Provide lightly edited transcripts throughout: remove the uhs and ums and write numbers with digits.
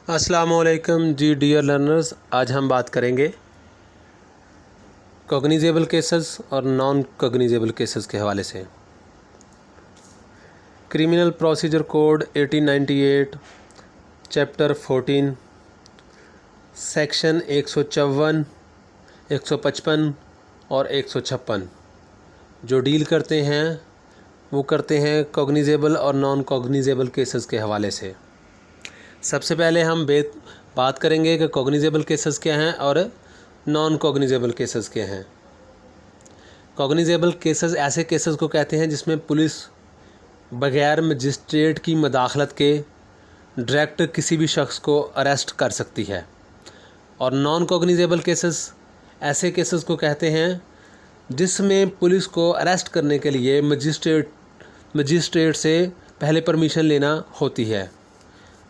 अस्सलामुअलैकुम जी dear learners. आज हम बात करेंगे कॉग्निजेबल केसेस और नॉन कॉग्निजेबल केसेस के हवाले से। Criminal procedure code 1898 chapter 14 section 154, 155 और 156 जो डील करते हैं कॉग्निजेबल और नॉन कॉग्निजेबल केसेस के हवाले से। सबसे पहले हम बात करेंगे कि कॉग्निजेबल केसेस क्या हैं और नॉन कॉग्निजेबल केसेस क्या हैं। कॉग्निजेबल केसेस ऐसे केसेस को कहते हैं जिसमें पुलिस बग़ैर मजिस्ट्रेट की मदाखलत के डायरेक्ट किसी भी शख्स को अरेस्ट कर सकती है। और नॉन कॉग्निजेबल केसेस ऐसे केसेस को कहते हैं जिसमें पुलिस को अरेस्ट करने के लिए मजिस्ट्रेट से पहले परमिशन लेना होती है,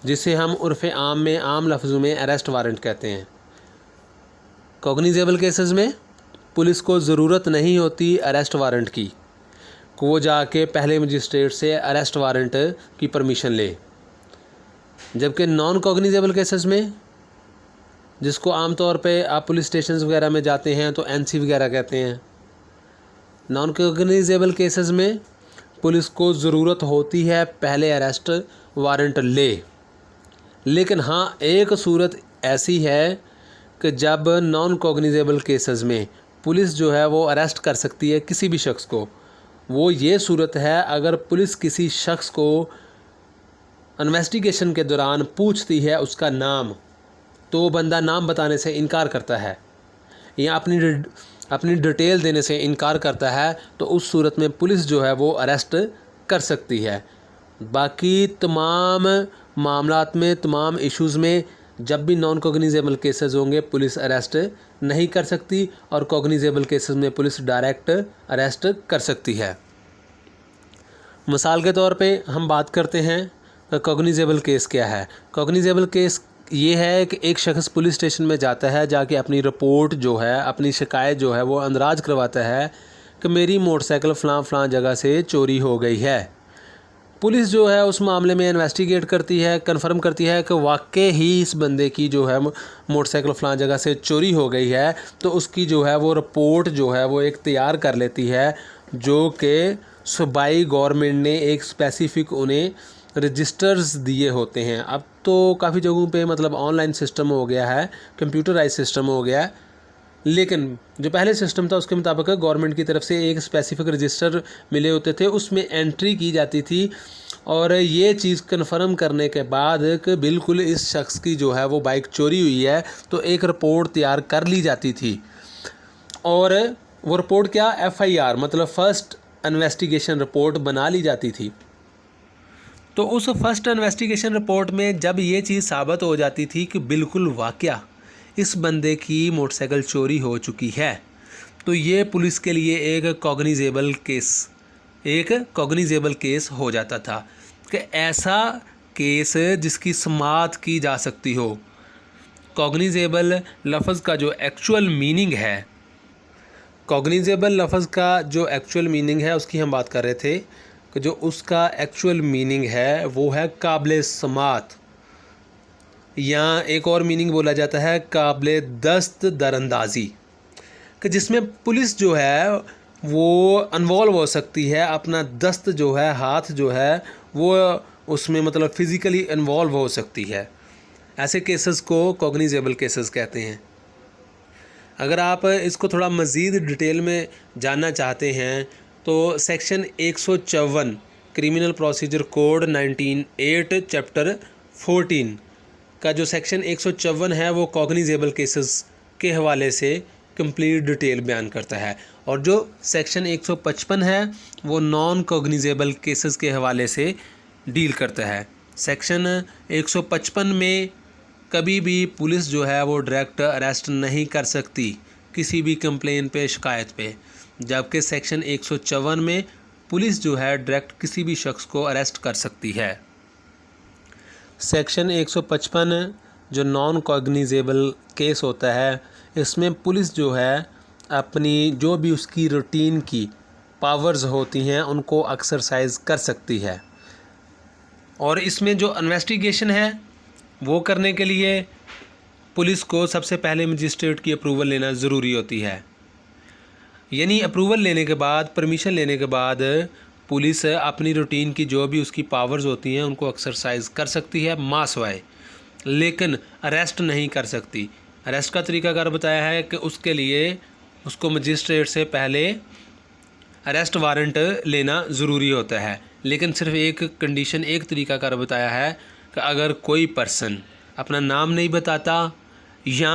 जिसे हम उर्फ़ आम में आम लफ्ज़ों में अरेस्ट वारंट कहते हैं। कॉग्निजेबल केसेस में पुलिस को ज़रूरत नहीं होती अरेस्ट वारंट की, कि वो जाके पहले मजिस्ट्रेट से अरेस्ट वारंट की परमिशन ले। जबकि नॉन कॉग्निजेबल केसेस में, जिसको आम तौर पे आप पुलिस स्टेशन वगैरह में जाते हैं तो एनसी वगैरह कहते हैं, नॉन कॉग्निजेबल केसेस में पुलिस को ज़रूरत होती है पहले अरेस्ट वारंट ले। लेकिन हाँ, एक सूरत ऐसी है कि जब नॉन कॉग्निजेबल केसेस में पुलिस जो है वो अरेस्ट कर सकती है किसी भी शख्स को। वो ये सूरत है अगर पुलिस किसी शख्स को इन्वेस्टिगेशन के दौरान पूछती है उसका नाम, तो बंदा नाम बताने से इनकार करता है या अपनी डिटेल देने से इनकार करता है, तो उस सूरत में पुलिस जो है वो अरेस्ट कर सकती है। बाकी तमाम मामलात में, तमाम इश्यूज़ में जब भी नॉन कॉग्निजेबल केसेस होंगे पुलिस अरेस्ट नहीं कर सकती, और कॉग्निजेबल केसेस में पुलिस डायरेक्ट अरेस्ट कर सकती है। मिसाल के तौर पे हम बात करते हैं कॉग्निजेबल केस क्या है। कॉग्निजेबल केस ये है कि एक शख्स पुलिस स्टेशन में जाता है, जाके अपनी रिपोर्ट जो है, अपनी शिकायत जो है वो अंदराज करवाता है कि मेरी मोटरसाइकिल फ़लाँ जगह से चोरी हो गई है। पुलिस जो है उस मामले में इन्वेस्टिगेट करती है, कंफर्म करती है कि वाकई ही इस बंदे की जो है मोटरसाइकिल फ़लाँ जगह से चोरी हो गई है, तो उसकी जो है वो रिपोर्ट जो है वो एक तैयार कर लेती है, जो कि सूबाई गवर्नमेंट ने एक स्पेसिफ़िक उन्हें रजिस्टर्स दिए होते हैं। अब तो काफ़ी जगहों पे मतलब ऑनलाइन सिस्टम हो गया है, कंप्यूटराइज सिस्टम हो गया है, लेकिन जो पहले सिस्टम था उसके मुताबिक गवर्नमेंट की तरफ से एक स्पेसिफिक रजिस्टर मिले होते थे, उसमें एंट्री की जाती थी और ये चीज़ कन्फर्म करने के बाद कि बिल्कुल इस शख्स की जो है वो बाइक चोरी हुई है, तो एक रिपोर्ट तैयार कर ली जाती थी। और वो रिपोर्ट क्या, FIR मतलब फ़र्स्ट इन्वेस्टिगेशन रिपोर्ट बना ली जाती थी। तो उस फर्स्ट इन्वेस्टिगेशन रिपोर्ट में जब ये चीज़ साबित हो जाती थी कि बिल्कुल वाकया इस बंदे की मोटरसाइकिल चोरी हो चुकी है, तो ये पुलिस के लिए एक कॉग्निजेबल केस हो जाता था कि ऐसा केस जिसकी समाअत की जा सकती हो। कॉग्निजेबल लफ्ज़ का जो एक्चुअल मीनिंग है, कॉग्निजेबल लफ्ज़ का जो एक्चुअल मीनिंग है उसकी हम बात कर रहे थे कि जो उसका एक्चुअल मीनिंग है वो है काबिल समाअत, या एक और मीनिंग बोला जाता है काबिल दस्त दरअंदाज़ी, कि जिसमें पुलिस जो है वो इन्वॉल्व हो सकती है, अपना दस्त जो है, हाथ जो है वो उसमें मतलब फ़िज़िकली इन्वॉल्व हो सकती है। ऐसे केसेस को कॉग्निजेबल केसेस कहते हैं। अगर आप इसको थोड़ा मज़ीद डिटेल में जानना चाहते हैं तो section 154 criminal procedure code 1908 chapter 14 का जो सेक्शन 154 है वो कॉग्निजेबल केसेस के हवाले से कंप्लीट डिटेल बयान करता है, और जो सेक्शन 155 है वो नॉन कॉग्निजेबल केसेस के हवाले से डील करता है। सेक्शन 155 में कभी भी पुलिस जो है वो डायरेक्ट अरेस्ट नहीं कर सकती किसी भी कंप्लेन पे, शिकायत पे, जबकि सेक्शन 154 में पुलिस जो है डायरेक्ट किसी भी शख्स को अरेस्ट कर सकती है। सेक्शन 155 जो नॉन कॉग्निजेबल केस होता है, इसमें पुलिस जो है अपनी जो भी उसकी रूटीन की पावर्स होती हैं उनको एक्सरसाइज कर सकती है, और इसमें जो इन्वेस्टिगेशन है वो करने के लिए पुलिस को सबसे पहले मजिस्ट्रेट की अप्रूवल लेना ज़रूरी होती है। यानी अप्रूवल लेने के बाद, परमिशन लेने के बाद पुलिस अपनी रूटीन की जो भी उसकी पावर्स होती हैं उनको एक्सरसाइज कर सकती है मास वाइज, लेकिन अरेस्ट नहीं कर सकती। अरेस्ट का तरीकाकार बताया है कि उसके लिए उसको मजिस्ट्रेट से पहले अरेस्ट वारंट लेना ज़रूरी होता है, लेकिन सिर्फ एक कंडीशन, एक तरीकाकार बताया है कि अगर कोई पर्सन अपना नाम नहीं बताता या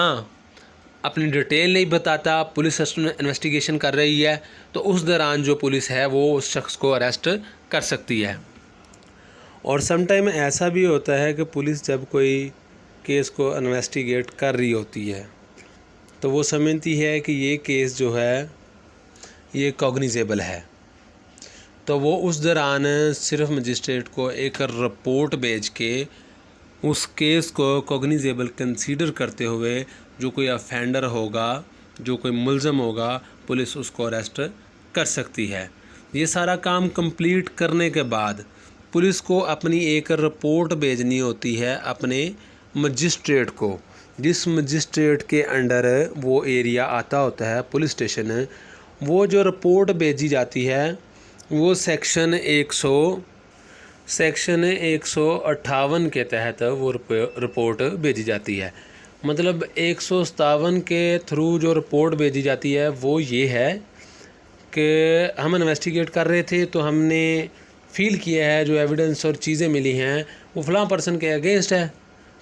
अपनी डिटेल नहीं बताता, पुलिस इन्वेस्टिगेशन कर रही है, तो उस दौरान जो पुलिस है वो उस शख्स को अरेस्ट कर सकती है। और समटाइम ऐसा भी होता है कि पुलिस जब कोई केस को इन्वेस्टिगेट कर रही होती है तो वो समझती है कि ये केस जो है ये कॉग्निजेबल है, तो वो उस दौरान सिर्फ मजिस्ट्रेट को एक रिपोर्ट भेज के उस केस को कॉग्निजेबल कंसीडर करते हुए जो कोई ऑफेंडर होगा, जो कोई मुल्ज़म होगा, पुलिस उसको अरेस्ट कर सकती है। ये सारा काम कंप्लीट करने के बाद पुलिस को अपनी एक रिपोर्ट भेजनी होती है अपने मजिस्ट्रेट को, जिस मजिस्ट्रेट के अंडर वो एरिया आता होता है पुलिस स्टेशन। वो जो रिपोर्ट भेजी जाती है वो सेक्शन 158 के तहत वो रिपोर्ट भेजी जाती है। मतलब 157 के थ्रू जो रिपोर्ट भेजी जाती है वो ये है कि हम इन्वेस्टिगेट कर रहे थे तो हमने फील किया है जो एविडेंस और चीज़ें मिली हैं वो फ़लाँ पर्सन के अगेंस्ट है,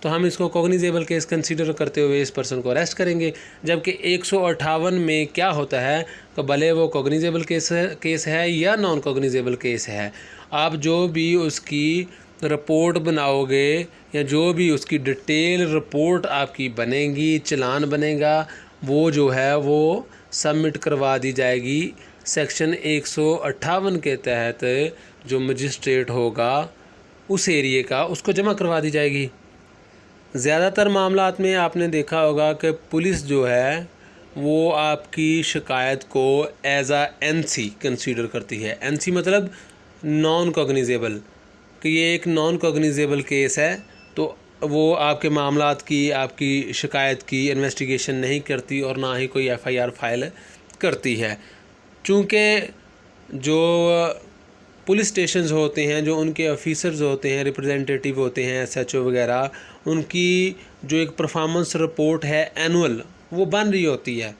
तो हम इसको कॉग्निजेबल केस कंसीडर करते हुए इस पर्सन को अरेस्ट करेंगे। जबकि 158 में क्या होता है कि भले वो कॉग्निजेबल केस है या नॉन कॉग्निजेबल केस है, आप जो भी उसकी रिपोर्ट बनाओगे या जो भी उसकी डिटेल रिपोर्ट आपकी बनेगी, चालान बनेगा, वो जो है वो सबमिट करवा दी जाएगी सेक्शन 158 के तहत। जो मजिस्ट्रेट होगा उस एरिए का उसको जमा करवा दी जाएगी। ज़्यादातर मामलात में आपने देखा होगा कि पुलिस जो है वो आपकी शिकायत को एज आ एनसी कंसीडर करती है। एनसी मतलब नॉन कॉग्निजेबल, कि ये एक नॉन कॉग्निजेबल केस है, तो वो आपके मामलात की, आपकी शिकायत की इन्वेस्टिगेशन नहीं करती और ना ही कोई एफआईआर फाइल करती है। चूँकि जो पुलिस स्टेशंस होते हैं, जो उनके ऑफिसर्स होते हैं, रिप्रेजेंटेटिव होते हैं, एसएचओ वगैरह, उनकी जो एक परफॉर्मेंस रिपोर्ट है एनुअल वो बन रही होती है।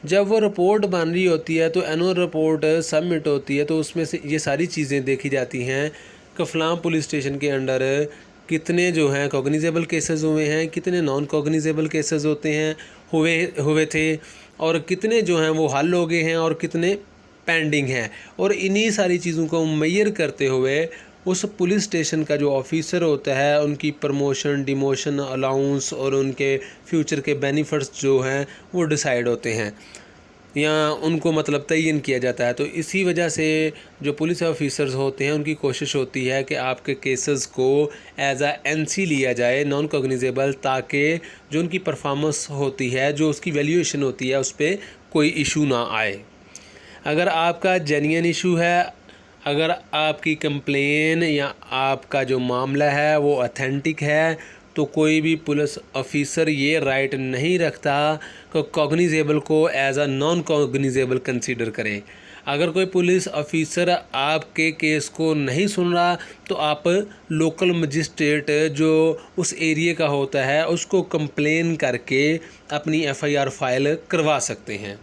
जब वो रिपोर्ट बन रही होती है तो एनुअल रिपोर्ट सबमिट होती है, तो उसमें से ये सारी चीज़ें देखी जाती हैं कि फ़लाँ पुलिस स्टेशन के अंडर कितने जो हैं कॉग्निजेबल केसेस हुए हैं, कितने नॉन कॉग्निजेबल केसेस होते हैं हुए थे, और कितने जो हैं वो हल हो गए हैं और कितने पेंडिंग हैं। और इन्हीं सारी चीज़ों को मेजर करते हुए उस पुलिस स्टेशन का जो ऑफिसर होता है उनकी प्रमोशन, डिमोशन, अलाउंस और उनके फ्यूचर के बेनिफिट्स जो हैं वो डिसाइड होते हैं या उनको मतलब तयन किया जाता है। तो इसी वजह से जो पुलिस ऑफिसर्स होते हैं उनकी कोशिश होती है कि आपके केसेस को एज आ एनसी लिया जाए, नॉन कॉग्निजेबल, ताकि जो उनकी परफॉर्मेंस होती है, जो उसकी वैल्यूएशन होती है, उस पर कोई इशू ना आए। अगर आपका जेन्युइन इशू है, अगर आपकी कंप्लेन या आपका जो मामला है वो ऑथेंटिक है, तो कोई भी पुलिस ऑफिसर ये राइट नहीं रखता कि कॉग्निजेबल को as a non cognizable consider करे। अगर कोई पुलिस ऑफिसर आपके केस को नहीं सुन रहा तो आप लोकल मजिस्ट्रेट जो उस एरिया का होता है उसको कंप्लेन करके अपनी एफआईआर फाइल करवा सकते हैं।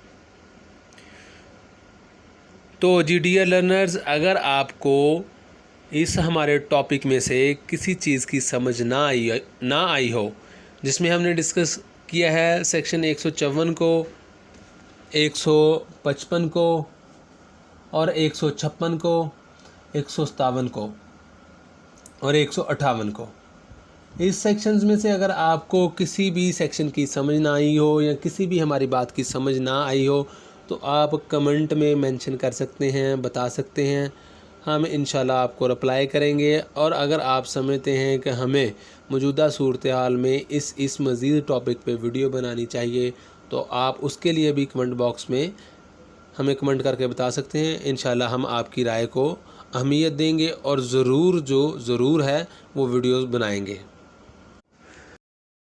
तो जी डियर लर्नर्स, अगर आपको इस हमारे टॉपिक में से किसी चीज़ की समझ ना आई हो, जिसमें हमने डिस्कस किया है सेक्शन 154 को, 155 को और 156 को, 157 को और 158 को, इस सेक्शंस में से अगर आपको किसी भी सेक्शन की समझ ना आई हो या किसी भी हमारी बात की समझ ना आई हो तो आप कमेंट में मेंशन कर सकते हैं, बता सकते हैं। हम इंशाल्लाह आपको रिप्लाई करेंगे। और अगर आप समझते हैं कि हमें मौजूदा सूरत हाल में इस मज़ीद टॉपिक पे वीडियो बनानी चाहिए तो आप उसके लिए भी कमेंट बॉक्स में हमें कमेंट करके बता सकते हैं। इंशाल्लाह हम आपकी राय को अहमियत देंगे और ज़रूर जो ज़रूर है वो वीडियोस बनाएंगे।